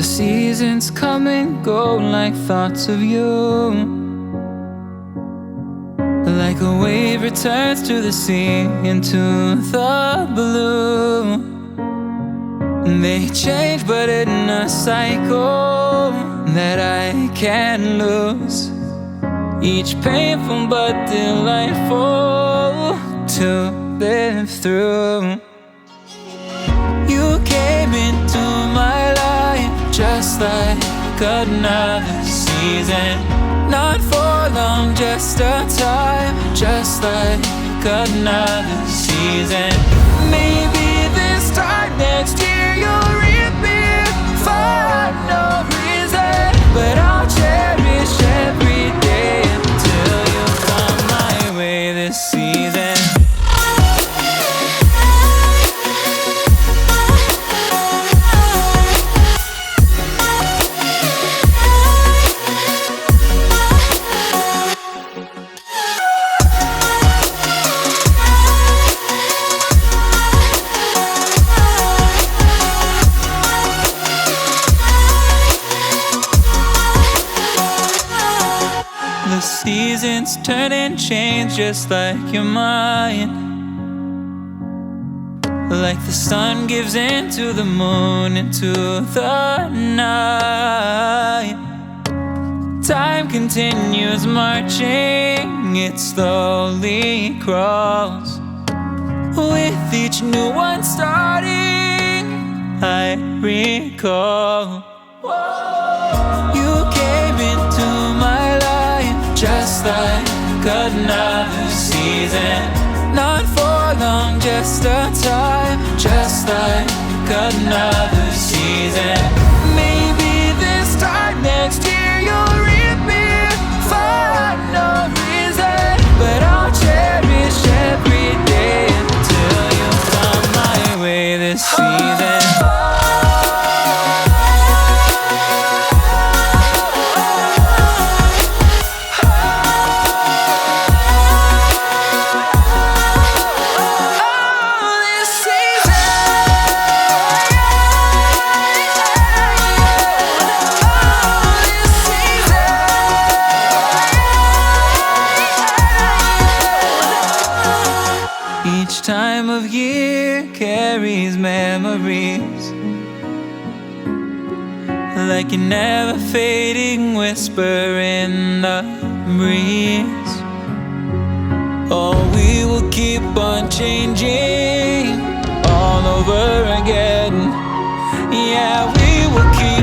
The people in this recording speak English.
The seasons come and go like thoughts of you. Like a wave returns to the sea, into the blue. They change but in a cycle that I can't lose. Each painful but delightful to live through. You came into my life just like another season. Not for long, just a time, just like another season. Maybe this time next year you'll reappear for no reason, but I'll cherish every day until you come my way this season. The seasons turn and change just like your mind. Like the sun gives into the moon, into the night. Time continues marching, it slowly crawls. With each new one starting, I recall. You came into my life just like another season. Not for long, just a time, just like another season. Maybe this time next year you'll reappear for no reason, but I'll cherish every day until you come my way this season. Each time of year carries memories, like a never fading whisper in the breeze. Oh, we will keep on changing all over again. Yeah, we will keep